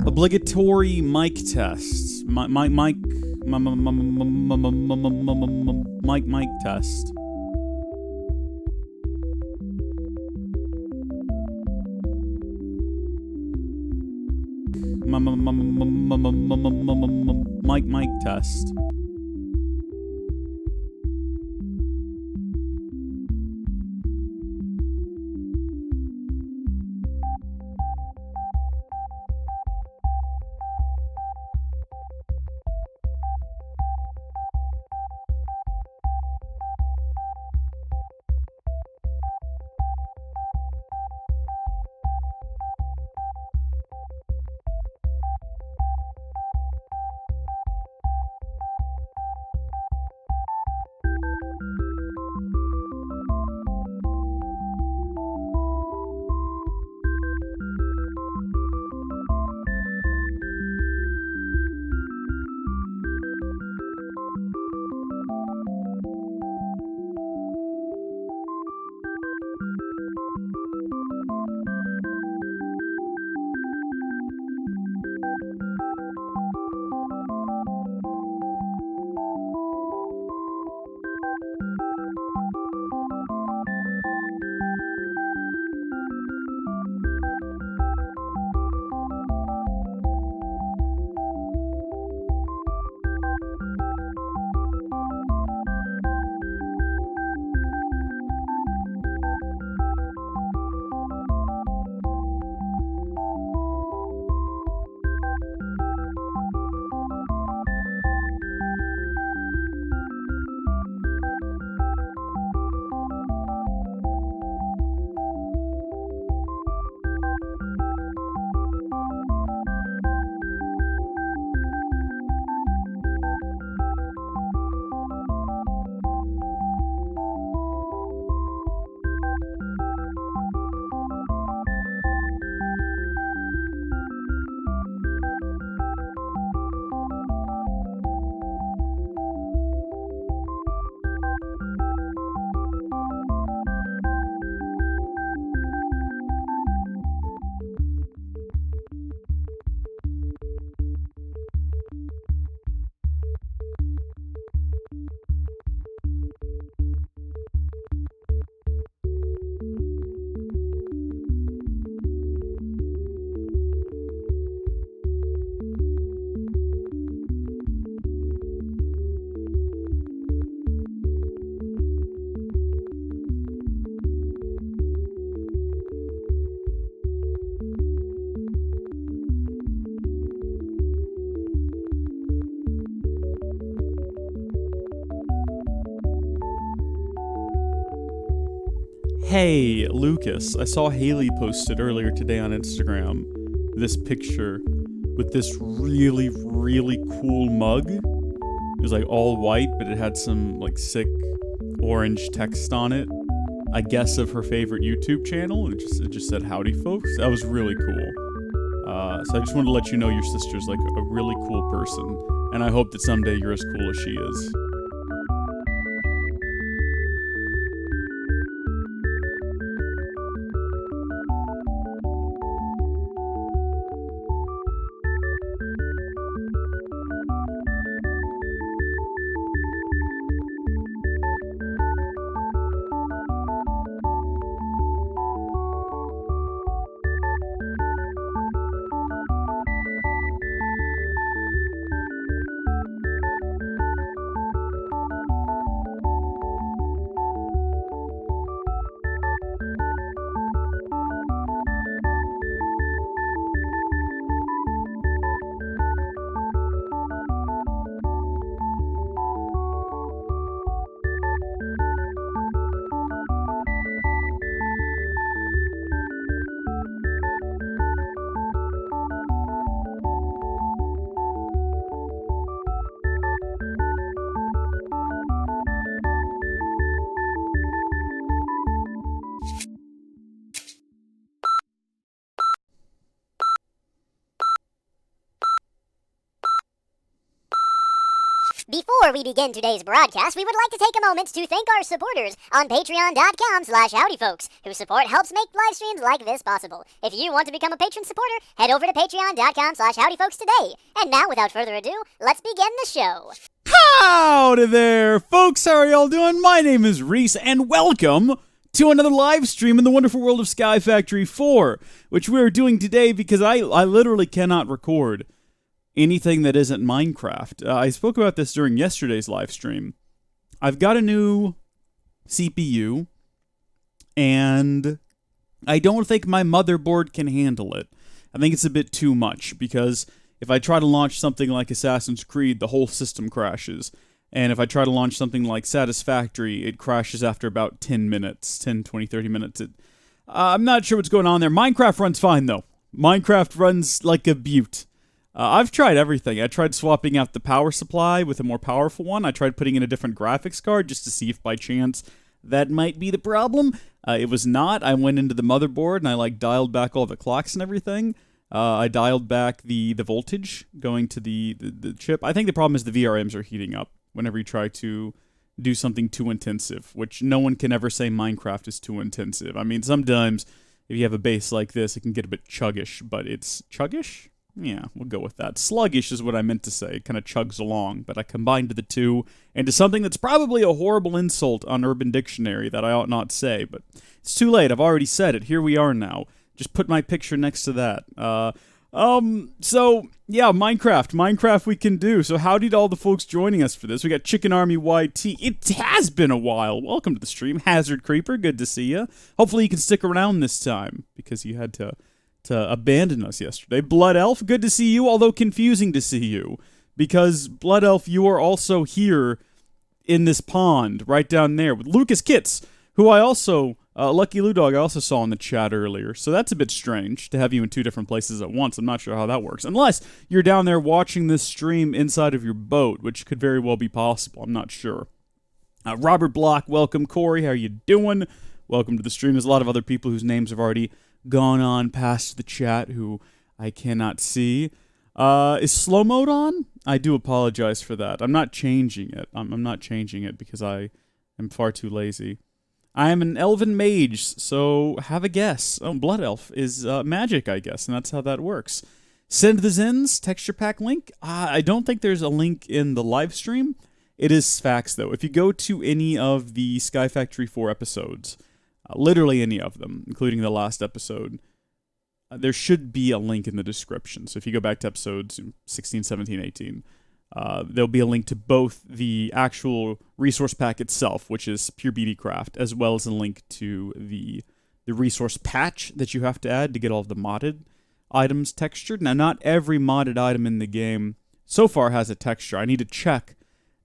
Obligatory mic test. Mic test. Mic test. Hey, Lucas, I saw Haley posted earlier today on Instagram this picture with this really, really cool mug. It was like all white, but it had some like sick orange text on it. I guess of her favorite YouTube channel. It just said "Howdy, folks." That was really cool. So I just wanted to let you know your sister's like a really cool person, and I hope that someday you're as cool as she is. Before we begin today's broadcast, we would like to take a moment to thank our supporters on patreon.com/howdyfolks, whose support helps make live streams like this possible. If you want to become a patron supporter, head over to patreon.com/howdyfolks today. And now, without further ado, let's begin the show. Howdy there, folks. How are y'all doing? My name is Rees, and welcome to another live stream in the wonderful world of Sky Factory 4, which we are doing today because I literally cannot record anything that isn't Minecraft. I spoke about this during yesterday's live stream. I've got a new CPU, and I don't think my motherboard can handle it. I think it's a bit too much, because if I try to launch something like Assassin's Creed, the whole system crashes. And if I try to launch something like Satisfactory, it crashes after about 10 minutes, 10, 20, 30 minutes. I'm not sure what's going on there. Minecraft runs fine, though. Minecraft runs like a beaut. I've tried everything. I tried swapping out the power supply with a more powerful one. I tried putting in a different graphics card just to see if by chance that might be the problem. It was not. I went into the motherboard and I dialed back all the clocks and everything. I dialed back the voltage going to the chip. I think the problem is the VRMs are heating up whenever you try to do something too intensive, which no one can ever say Minecraft is too intensive. I mean, sometimes if you have a base like this, it can get a bit chuggish, but it's chuggish? Yeah, we'll go with that. Sluggish is what I meant to say. It kind of chugs along, but I combined the two into something that's probably a horrible insult on Urban Dictionary that I ought not say, but it's too late. I've already said it. Here we are now. Just put my picture next to that. So, yeah, Minecraft we can do. So howdy to all the folks joining us for this. We got Chicken Army YT. It has been a while. Welcome to the stream. Hazard Creeper, good to see you. Hopefully you can stick around this time, because you had to abandon us yesterday. Blood Elf, good to see you, although confusing to see you, because Blood Elf, you are also here in this pond right down there with Lucas Kitts, who I also, Lucky Lou Dog, I also saw in the chat earlier, so that's a bit strange to have you in two different places at once. I'm not sure how that works, unless you're down there watching this stream inside of your boat, which could very well be possible. I'm not sure. Robert Block, welcome. Corey, how you doing? Welcome to the stream. There's a lot of other people whose names have already gone on past the chat who I cannot see. Is slow mode on? I do apologize for that. I'm not changing it. I'm not changing it because I am far too lazy. I am an elven mage, so have a guess. Oh, Blood Elf is magic, I guess, and that's how that works. Send the Zins, texture pack link. I don't think there's a link in the live stream. It is facts, though. If you go to any of the Sky Factory 4 episodes, literally any of them, including the last episode, there should be a link in the description. So if you go back to episodes 16, 17, 18, there'll be a link to both the actual resource pack itself, which is Pure BD Craft, as well as a link to the resource patch that you have to add to get all of the modded items textured. Now, not every modded item in the game so far has a texture. I need to check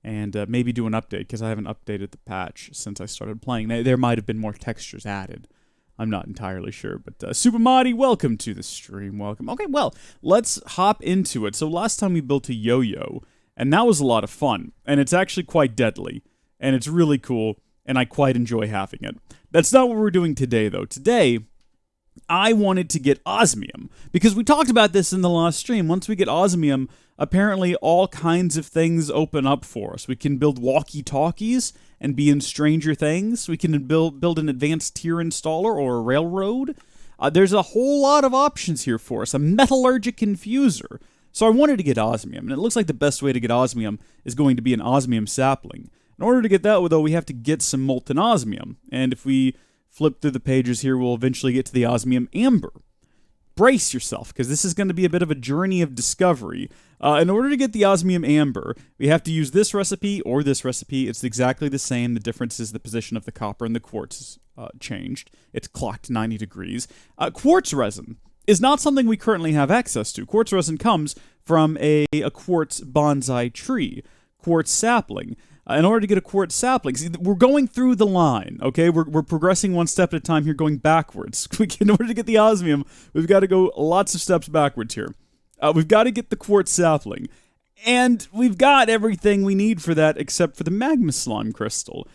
and maybe do an update, because I haven't updated the patch since I started playing. There might have been more textures added. I'm not entirely sure, but Super Moddy, welcome to the stream. Welcome. Okay, well, let's hop into it. So last time we built a yo-yo, and that was a lot of fun, and it's actually quite deadly, and it's really cool, and I quite enjoy having it. That's not what we're doing today, though. Today, I wanted to get Osmium, because we talked about this in the last stream. Once we get Osmium, apparently all kinds of things open up for us. We can build walkie-talkies and be in Stranger Things. We can build an advanced tier installer or a railroad. There's a whole lot of options here for us. A metallurgic infuser. So I wanted to get Osmium, and it looks like the best way to get Osmium is going to be an Osmium Sapling. In order to get that, though, we have to get some molten Osmium. And if we flip through the pages here, we'll eventually get to the Osmium Amber. Brace yourself, because this is going to be a bit of a journey of discovery. In order to get the Osmium Amber, we have to use this recipe or this recipe. It's exactly the same. The difference is the position of the copper and the quartz is changed. It's clocked 90 degrees. Quartz resin is not something we currently have access to. Quartz resin comes from a quartz bonsai tree, quartz sapling. In order to get a quartz sapling, see, we're going through the line, okay? We're progressing one step at a time here, going backwards. In order to get the osmium, we've got to go lots of steps backwards here. We've got to get the quartz sapling. And we've got everything we need for that except for the magma slime crystal.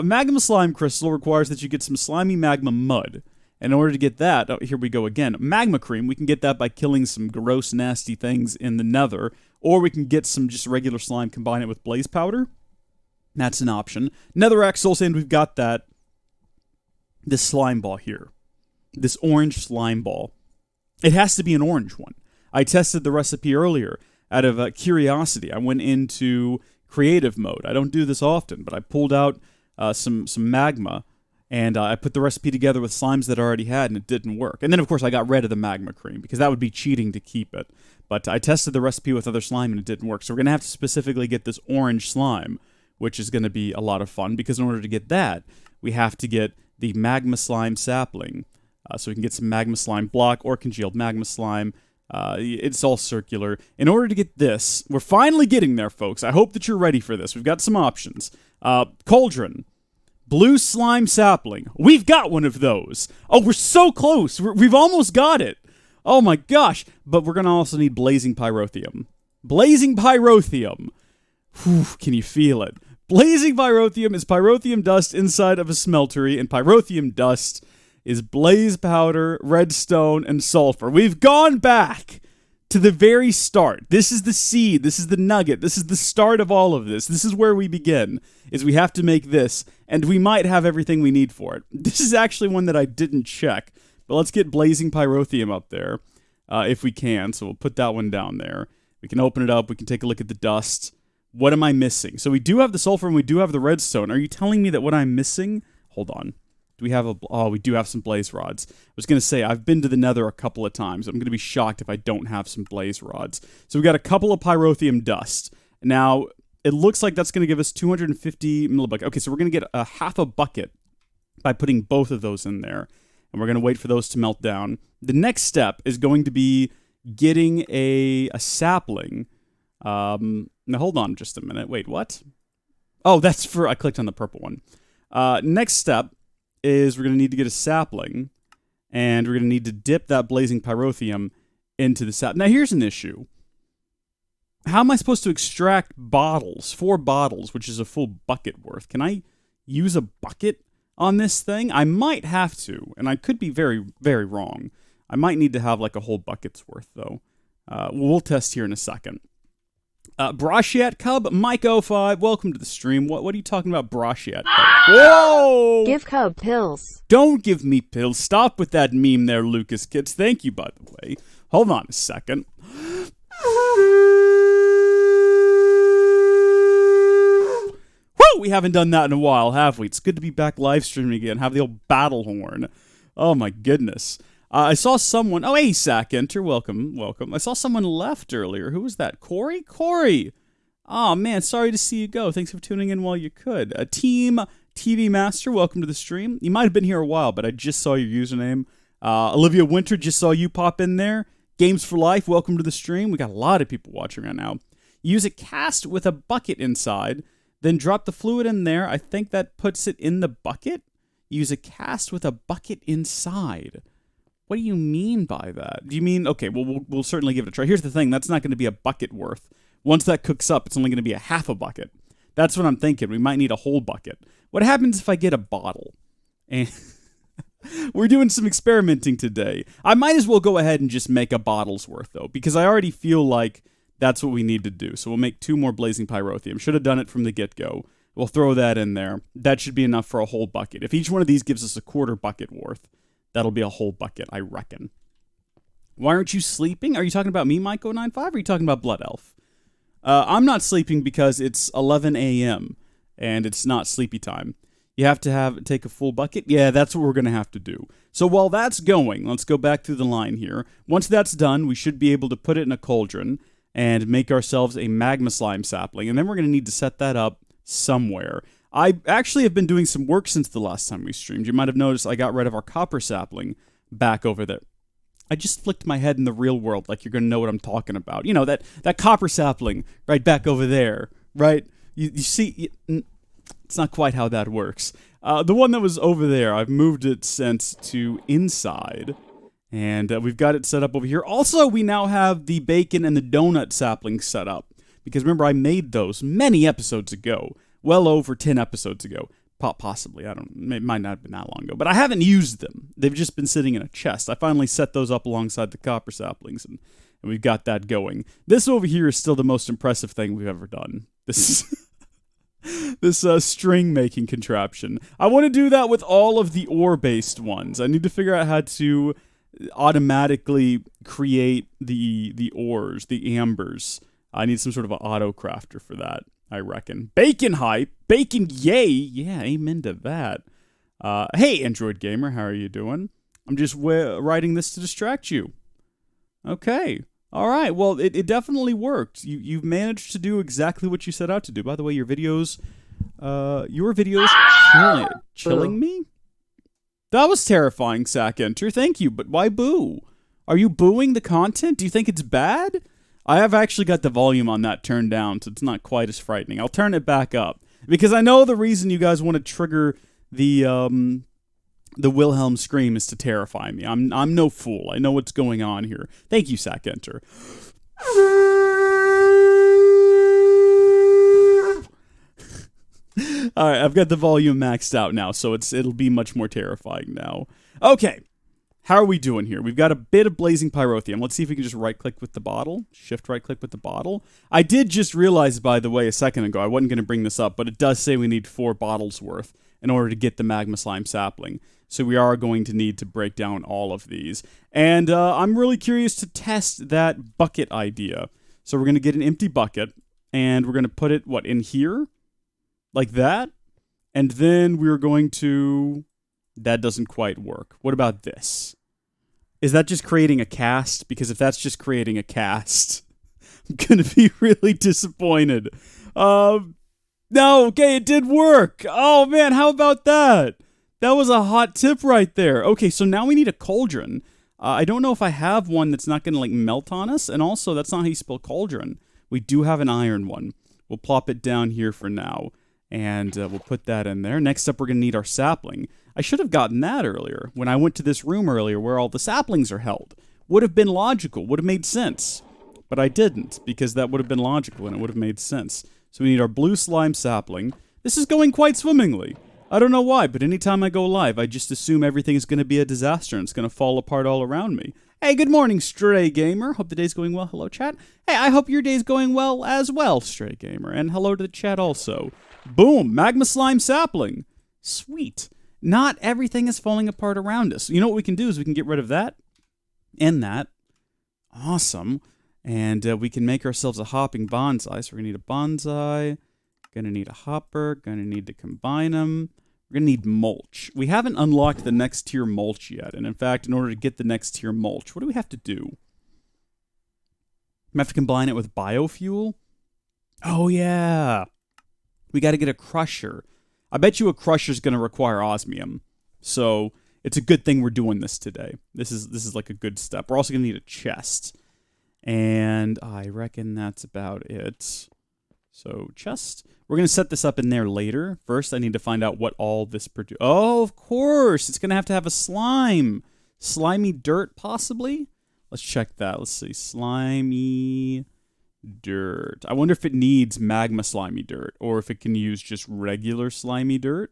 Magma slime crystal requires that you get some slimy magma mud. In order to get that, here we go again, magma cream, we can get that by killing some gross, nasty things in the nether, or we can get some just regular slime, combine it with blaze powder. That's an option. Netherrack, soul sand, we've got that. This slime ball here. This orange slime ball. It has to be an orange one. I tested the recipe earlier out of curiosity. I went into creative mode. I don't do this often, but I pulled out some magma, and I put the recipe together with slimes that I already had, and it didn't work. And then, of course, I got rid of the magma cream, because that would be cheating to keep it. But I tested the recipe with other slime, and it didn't work. So we're going to have to specifically get this orange slime, which is going to be a lot of fun, because in order to get that, we have to get the magma slime sapling. So we can get some magma slime block or congealed magma slime. It's all circular. In order to get this, we're finally getting there, folks. I hope that you're ready for this. We've got some options. Cauldron. Blue slime sapling. We've got one of those. Oh, we're so close. We've almost got it. Oh my gosh. But we're going to also need blazing pyrotheum. Blazing pyrotheum. Whew, can you feel it? Blazing pyrotheum is pyrotheum dust inside of a smeltery, and pyrotheum dust is blaze powder, redstone, and sulfur. We've gone back to the very start. This is the seed. This is the nugget. This is the start of all of this. This is where we begin, is we have to make this, and we might have everything we need for it. This is actually one that I didn't check, but let's get blazing pyrotheum up there if we can. So we'll put that one down there. We can open it up. We can take a look at the dust. What am I missing? So we do have the sulfur and we do have the redstone. Are you telling me that what I'm missing? Hold on. Do we have we do have some blaze rods. I was going to say, I've been to the nether a couple of times. I'm going to be shocked if I don't have some blaze rods. So we've got a couple of pyrotheum dust. Now, it looks like that's going to give us 250 millibuckets. Okay, so we're going to get a half a bucket by putting both of those in there. And we're going to wait for those to melt down. The next step is going to be getting a sapling. Now, hold on just a minute. Wait, what? Oh, that's for... I clicked on the purple one. Next step is we're going to need to get a sapling, and we're going to need to dip that blazing pyrotheum into the sap. Now, here's an issue. How am I supposed to extract bottles? 4 bottles, which is a full bucket worth. Can I use a bucket on this thing? I might have to, and I could be very, very wrong. I might need to have like a whole bucket's worth, though. We'll test here in a second. Brashiat Cub, Mike05, welcome to the stream. What are you talking about, Brashiat Cub? Whoa! Give Cub pills. Don't give me pills. Stop with that meme there, Lucas Kids. Thank you, by the way. Hold on a second. Woo! We haven't done that in a while, have we? It's good to be back live streaming again. Have the old battle horn. Oh my goodness. I saw someone... Oh, hey, Sack Enter. Welcome, welcome. I saw someone left earlier. Who was that? Corey? Corey! Oh, man, sorry to see you go. Thanks for tuning in while you could. Team TV Master, welcome to the stream. You might have been here a while, but I just saw your username. Olivia Winter, just saw you pop in there. Games for Life, welcome to the stream. We got a lot of people watching right now. Use a cast with a bucket inside, then drop the fluid in there. I think that puts it in the bucket. Use a cast with a bucket inside. What do you mean by that? Do you mean, okay, well, we'll certainly give it a try. Here's the thing, that's not going to be a bucket worth. Once that cooks up, it's only going to be a half a bucket. That's what I'm thinking. We might need a whole bucket. What happens if I get a bottle? And we're doing some experimenting today. I might as well go ahead and just make a bottle's worth, though, because I already feel like that's what we need to do. So we'll make 2 more blazing pyrotheum. Should have done it from the get-go. We'll throw that in there. That should be enough for a whole bucket. If each one of these gives us a quarter bucket worth, that'll be a whole bucket, I reckon. Why aren't you sleeping? Are you talking about me, Mike095, or are you talking about Blood Elf? I'm not sleeping because it's 11 a.m., and it's not sleepy time. You have to take a full bucket? Yeah, that's what we're going to have to do. So while that's going, let's go back through the line here. Once that's done, we should be able to put it in a cauldron and make ourselves a magma slime sapling, and then we're going to need to set that up somewhere. I actually have been doing some work since the last time we streamed. You might have noticed I got rid of our copper sapling back over there. I just flicked my head in the real world like you're going to know what I'm talking about. You know, that copper sapling right back over there, right? You see, it's not quite how that works. The one that was over there, I've moved it since to inside, and we've got it set up over here. Also, we now have the bacon and the donut sapling set up, because remember, I made those many episodes ago. Well over 10 episodes ago. Possibly. I don't. It might not have been that long ago. But I haven't used them. They've just been sitting in a chest. I finally set those up alongside the copper saplings, and we've got that going. This over here is still the most impressive thing we've ever done. This string making contraption. I want to do that with all of the ore-based ones. I need to figure out how to automatically create the ores, the ambers. I need some sort of an auto crafter for that, I reckon. Bacon hype. Bacon yay. Yeah, amen to that. Hey, Android Gamer, how are you doing? I'm just writing this to distract you. Okay. All right. Well, it definitely worked. You've managed to do exactly what you set out to do. By the way, your videos chilling me? That was terrifying, Sack Enter. Thank you, but why boo? Are you booing the content? Do you think it's bad? I have actually got the volume on that turned down, so it's not quite as frightening. I'll turn it back up because I know the reason you guys want to trigger the Wilhelm scream is to terrify me. I'm no fool. I know what's going on here. Thank you, Sack Enter. All right, I've got the volume maxed out now, so it'll be much more terrifying now. Okay, how are we doing here? We've got a bit of blazing pyrotheum. Let's see if we can just right-click with the bottle. Shift right-click with the bottle. I did just realize, by the way, a second ago, I wasn't going to bring this up, but it does say we need 4 bottles worth in order to get the magma slime sapling. So we are going to need to break down all of these. And I'm really curious to test that bucket idea. So we're going to get an empty bucket, and we're going to put it, in here? Like that? And then we're going to... That doesn't quite work. What about this? Is that just creating a cast? Because if that's just creating a cast, I'm going to be really disappointed. No, okay, it did work. Oh, man, how about that? That was a hot tip right there. Okay, so now we need a cauldron. I don't know if I have one that's not going to, melt on us. And also, that's not how you spell cauldron. We do have an iron one. We'll plop it down here for now. And we'll put that in there. Next up, we're going to need our sapling. I should have gotten that earlier. When I went to this room earlier where all the saplings are held. Would have been logical. Would have made sense. But I didn't, because that would have been logical and it would have made sense. So we need our blue slime sapling. This is going quite swimmingly. I don't know why, but anytime I go live, I just assume everything is going to be a disaster and it's going to fall apart all around me. Hey, good morning, Stray Gamer. Hope the day's going well. Hello, chat. Hey, I hope your day's going well as well, Stray Gamer. And hello to the chat also. Boom, magma slime sapling. Sweet. Not everything is falling apart around us. You know what we can do is we can get rid of that and that. Awesome. And we can make ourselves a hopping bonsai. So we're going to need a bonsai. Going to need a hopper. Going to need to combine them. We're going to need mulch. We haven't unlocked the next tier mulch yet. And in fact, in order to get the next tier mulch, what do we have to do? We have to combine it with biofuel? Oh, yeah. We got to get a crusher. I bet you a crusher is going to require osmium. So it's a good thing we're doing this today. This is like a good step. We're also going to need a chest. And I reckon that's about it. So chest. We're going to set this up in there later. First, I need to find out what all this produces. Oh, of course. It's going to have a slime. Slimy dirt, possibly? Let's check that. Let's see. Slimy dirt. I wonder if it needs magma slimy dirt or if it can use just regular slimy dirt.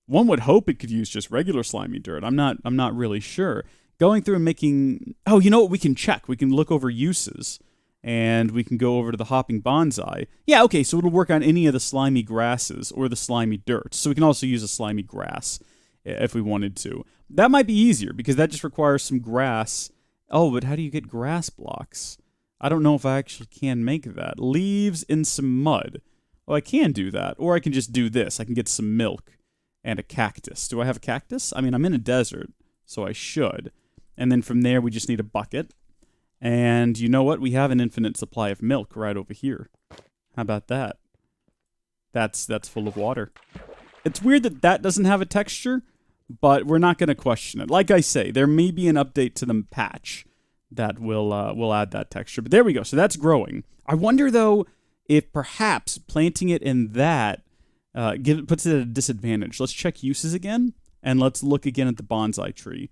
One would hope it could use just regular slimy dirt. I'm not really sure. Going through and making... Oh, you know what we can check? We can look over uses and we can go over to the hopping bonsai. Yeah, okay, so it'll work on any of the slimy grasses or the slimy dirt. So we can also use a slimy grass if we wanted to. That might be easier because that just requires some grass. Oh, but how do you get grass blocks? I don't know if I actually can make that. Leaves in some mud. Oh, I can do that. Or I can just do this. I can get some milk and a cactus. Do I have a cactus? I mean, I'm in a desert, so I should. And then from there, we just need a bucket. And you know what? We have an infinite supply of milk right over here. How about that? That's full of water. It's weird that that doesn't have a texture, but we're not going to question it. Like I say, there may be an update to the patch that will add that texture. But there we go. So that's growing. I wonder, though, if perhaps planting it in that puts it at a disadvantage. Let's check uses again, and let's look again at the bonsai tree.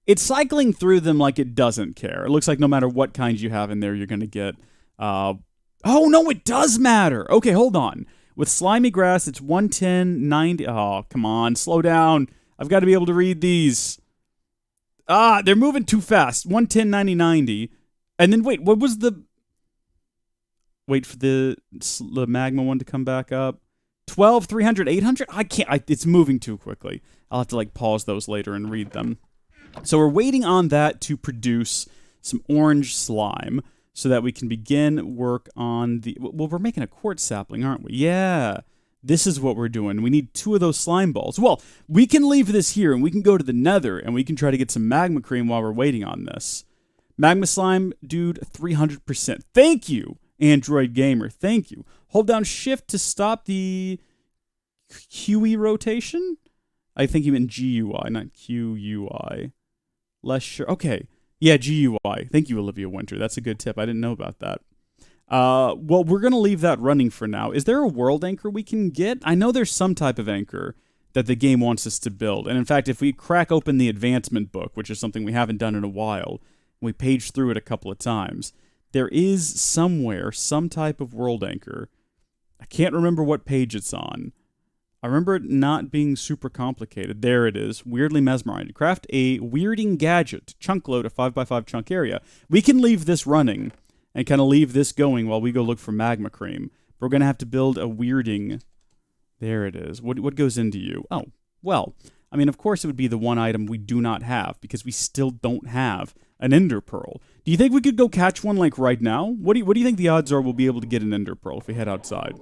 It's cycling through them like it doesn't care. It looks like no matter what kind you have in there, you're going to get... Oh, no, it does matter. Okay, hold on. With slimy grass, it's 110.90. Oh, come on, slow down. I've got to be able to read these. They're moving too fast. 110.90. And then wait, what was the... Wait for the magma one to come back up. 12, 300, 800? I can't. It's moving too quickly. I'll have to pause those later and read them. So we're waiting on that to produce some orange slime so that we can begin work on the... Well, we're making a quartz sapling, aren't we? Yeah. This is what we're doing. We need 2 of those slime balls. Well, we can leave this here and we can go to the Nether and we can try to get some magma cream while we're waiting on this. Magma slime, dude, 300%. Thank you, Android Gamer. Thank you. Hold down Shift to stop the QE rotation? I think you meant GUI, not QUI. Less sure. Okay. Yeah, GUI. Thank you, Olivia Winter. That's a good tip. I didn't know about that. Well, we're going to leave that running for now. Is there a world anchor we can get? I know there's some type of anchor that the game wants us to build. And in fact, if we crack open the advancement book, which is something we haven't done in a while, we page through it a couple of times, there is somewhere some type of world anchor. I can't remember what page it's on. I remember it not being super complicated. There it is. Weirdly mesmerized. Craft a weirding gadget. Chunk load a 5x5 chunk area. We can leave this running and kind of leave this going while we go look for magma cream. We're going to have to build a weirding. There it is. What goes into you? Oh, well, I mean, of course it would be the one item we do not have because we still don't have an ender pearl. Do you think we could go catch one right now? What do you think the odds are we'll be able to get an ender pearl if we head outside?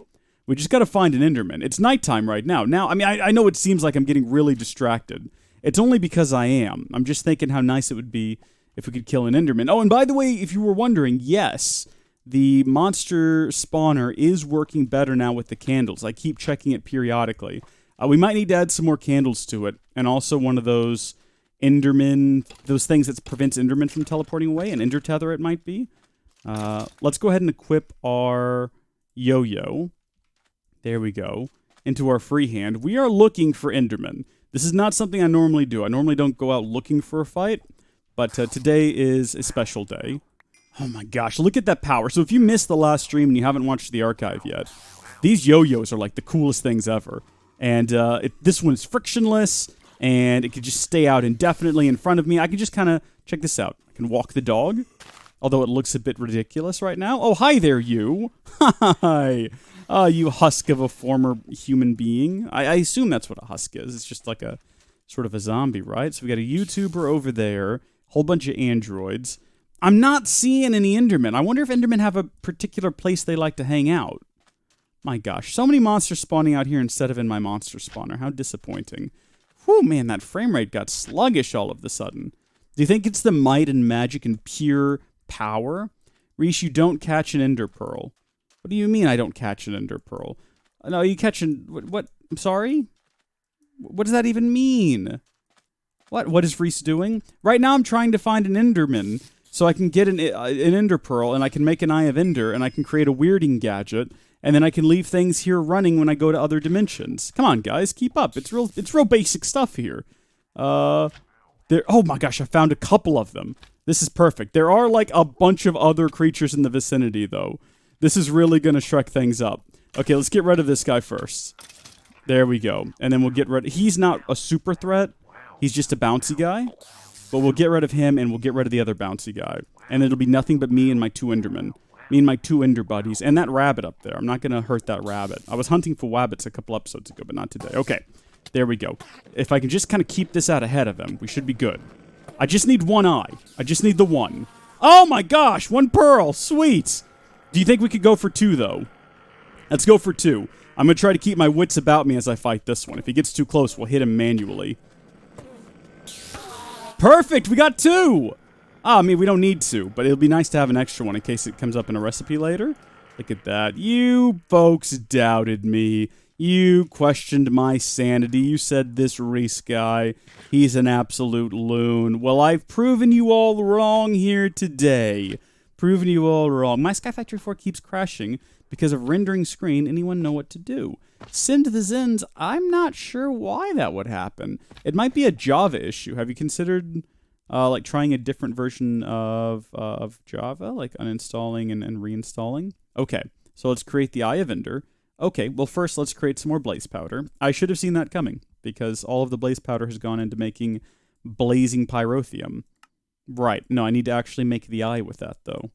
We just got to find an Enderman. It's nighttime right now. Now, I mean, I know it seems like I'm getting really distracted. It's only because I am. I'm just thinking how nice it would be if we could kill an Enderman. Oh, and by the way, if you were wondering, yes, the monster spawner is working better now with the candles. I keep checking it periodically. We might need to add some more candles to it, and also one of those Endermen, those things that prevents Endermen from teleporting away, an Ender Tether it might be. Let's go ahead and equip our yo-yo. There we go. Into our free hand. We are looking for Endermen. This is not something I normally do. I normally don't go out looking for a fight, but today is a special day. Oh my gosh, look at that power. So if you missed the last stream and you haven't watched the archive yet, these yo-yos are like the coolest things ever. And this one's frictionless, and it can just stay out indefinitely in front of me. I can just kind of, check this out. I can walk the dog, although it looks a bit ridiculous right now. Oh, hi there, you. Hi. You husk of a former human being. I assume that's what a husk is. It's just like a sort of a zombie, right? So we got a YouTuber over there, whole bunch of androids. I'm not seeing any Endermen. I wonder if Endermen have a particular place they like to hang out. My gosh, so many monsters spawning out here instead of in my monster spawner. How disappointing. Whew, man, that frame rate got sluggish all of a sudden. Do you think it's the might and magic and pure power? Rees, you don't catch an ender pearl. What do you mean I don't catch an ender pearl? No, you catch an... What? I'm sorry? What does that even mean? What is Rees doing? Right now I'm trying to find an Enderman so I can get an ender pearl and I can make an Eye of Ender and I can create a weirding gadget and then I can leave things here running when I go to other dimensions. Come on, guys, keep up. It's real basic stuff here. Oh my gosh, I found a couple of them. This is perfect. There are like a bunch of other creatures in the vicinity though. This is really going to Shrek things up. Okay, let's get rid of this guy first. There we go. And then we'll get rid... He's not a super threat. He's just a bouncy guy. But we'll get rid of him, and we'll get rid of the other bouncy guy. And it'll be nothing but me and my 2 Endermen. Me and my 2 Ender buddies. And that rabbit up there. I'm not going to hurt that rabbit. I was hunting for wabbits a couple episodes ago, but not today. Okay, there we go. If I can just kind of keep this out ahead of him, we should be good. I just need 1 eye. I just need the 1. Oh my gosh, 1 pearl. Sweet. Do you think we could go for 2, though? Let's go for 2. I'm going to try to keep my wits about me as I fight this one. If he gets too close, we'll hit him manually. Perfect! We got 2! I mean, we don't need to, but it'll be nice to have an extra one in case it comes up in a recipe later. Look at that. You folks doubted me. You questioned my sanity. You said this Rees guy, he's an absolute loon. Well, I've proven you all wrong here today. Proven you all wrong. My Sky Factory 4 keeps crashing because of rendering screen. Anyone know what to do? Send the Zins. I'm not sure why that would happen. It might be a Java issue. Have you considered like trying a different version of Java, like uninstalling and reinstalling? Okay, so let's create the Eye of Ender. Okay, well first let's create some more blaze powder. I should have seen that coming, because all of the blaze powder has gone into making blazing pyrotheum. Right, no, I need to actually make the eye with that, though.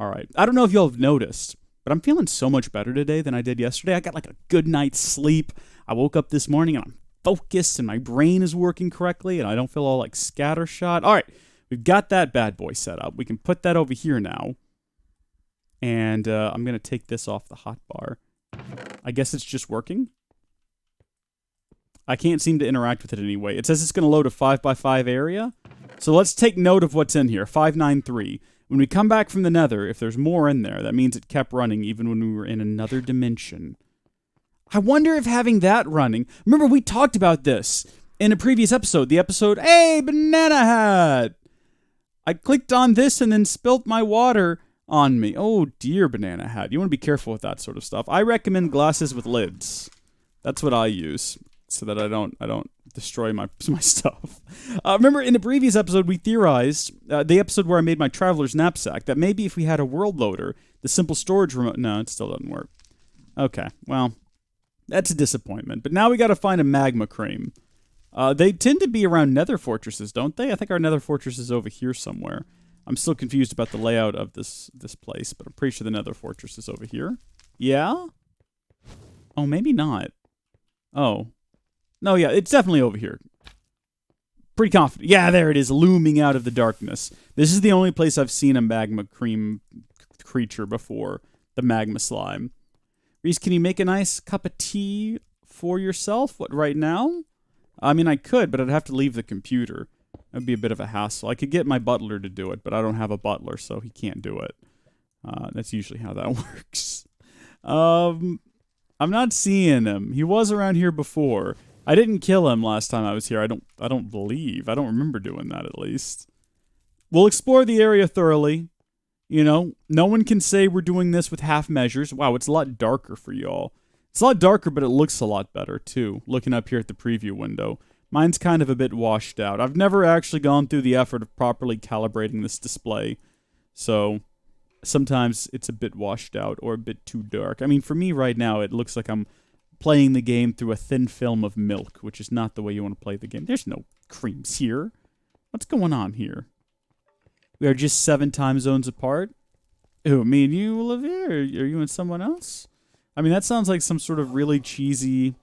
Alright, I don't know if y'all have noticed, but I'm feeling so much better today than I did yesterday. I got like a good night's sleep. I woke up this morning and I'm focused and my brain is working correctly and I don't feel all like scattershot. Alright, we've got that bad boy set up. We can put that over here now. And I'm going to take this off the hotbar. I guess it's just working. I can't seem to interact with it anyway. It says it's going to load a 5x5 area. So let's take note of what's in here. 593. When we come back from the Nether, if there's more in there, that means it kept running even when we were in another dimension. I wonder if having that running... Remember, we talked about this in a previous episode. The episode, hey, banana hat! I clicked on this and then spilt my water on me. Oh, dear, banana hat. You want to be careful with that sort of stuff. I recommend glasses with lids. That's what I use, so that I don't destroy my stuff. Remember, in the previous episode, we theorized, the episode where I made my traveler's knapsack, that maybe if we had a world loader, the simple storage remote... No, it still doesn't work. Okay, well, that's a disappointment. But now we got to find a magma cream. They tend to be around nether fortresses, don't they? I think our nether fortress is over here somewhere. I'm still confused about the layout of this place, but I'm pretty sure the nether fortress is over here. Yeah? Oh, maybe not. Oh. No, yeah, it's definitely over here. Pretty confident. Yeah, there it is, looming out of the darkness. This is the only place I've seen a magma cream creature before. The magma slime. Rees, can you make a nice cup of tea for yourself? What, right now? I mean, I could, but I'd have to leave the computer. That'd be a bit of a hassle. I could get my butler to do it, but I don't have a butler, so he can't do it. That's usually how that works. I'm not seeing him. He was around here before. I didn't kill him last time I was here. I don't believe. I don't remember doing that, at least. We'll explore the area thoroughly. You know, no one can say we're doing this with half measures. Wow, it's a lot darker for y'all. It's a lot darker, but it looks a lot better, too, looking up here at the preview window. Mine's kind of a bit washed out. I've never actually gone through the effort of properly calibrating this display, so sometimes it's a bit washed out or a bit too dark. I mean, for me right now, it looks like I'm playing the game through a thin film of milk, which is not the way you want to play the game. There's no creams here. What's going on here? We are just 7 time zones apart. Who, me and you live here? Or are you and someone else? I mean, that sounds like some sort of really cheesy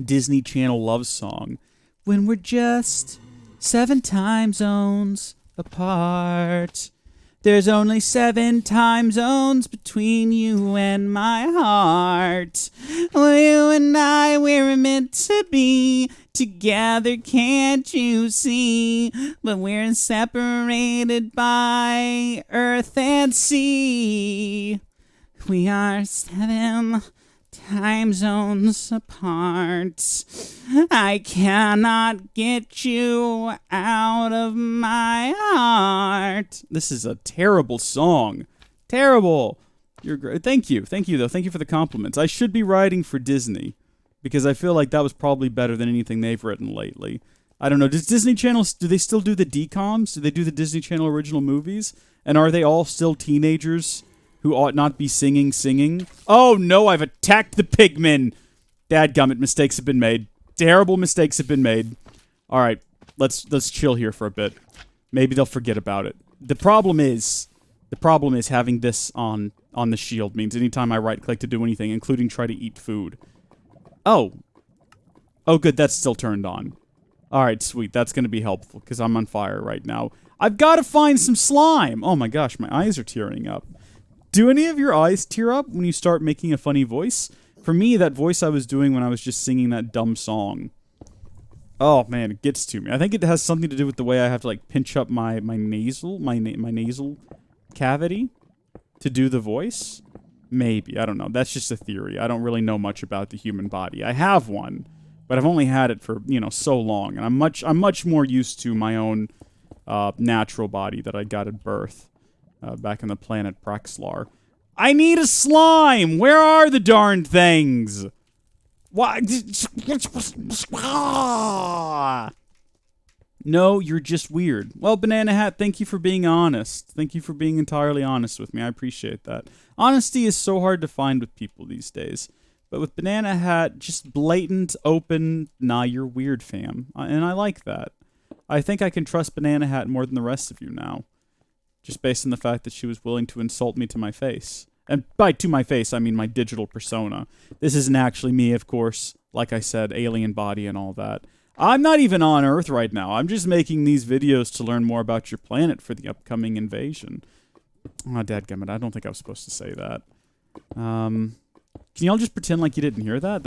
Disney Channel love song. When we're just 7 time zones apart. There's only 7 time zones between you and my heart. Well, you and I, we're meant to be together, can't you see? But we're separated by earth and sea. We are 7 time zones apart. I cannot get you out of my heart. This is a terrible song. Terrible. You're great. Thank you, though. Thank you for the compliments. I should be writing for Disney, because I feel like that was probably better than anything they've written lately. I don't know. Does Disney Channel, do they still do the DComs? Do they do the Disney Channel original movies? And are they all still teenagers who ought not be singing? Oh no, I've attacked the pigmen! Dadgummit, mistakes have been made. Terrible mistakes have been made. Alright, let's chill here for a bit. Maybe they'll forget about it. The problem is having this on the shield means anytime I right-click to do anything, including try to eat food. Oh. Oh good, that's still turned on. Alright, sweet, that's gonna be helpful, because I'm on fire right now. I've got to find some slime! Oh my gosh, my eyes are tearing up. Do any of your eyes tear up when you start making a funny voice? For me, that voice I was doing when I was just singing that dumb song. Oh man, it gets to me. I think it has something to do with the way I have to like pinch up my nasal cavity to do the voice. Maybe, I don't know. That's just a theory. I don't really know much about the human body. I have one, but I've only had it for, you know, so long, and I'm much more used to my own natural body that I got at birth. Back on the planet Praxlar. I need a slime! Where are the darned things? What? No, you're just weird. Well, Banana Hat, thank you for being honest. Thank you for being entirely honest with me. I appreciate that. Honesty is so hard to find with people these days. But with Banana Hat, just blatant, open, nah, you're weird, fam. And I like that. I think I can trust Banana Hat more than the rest of you now. Just based on the fact that she was willing to insult me to my face. And by to my face, I mean my digital persona. This isn't actually me, of course. Like I said, alien body and all that. I'm not even on Earth right now. I'm just making these videos to learn more about your planet for the upcoming invasion. Oh, dadgummit, I don't think I was supposed to say that. Can y'all just pretend like you didn't hear that?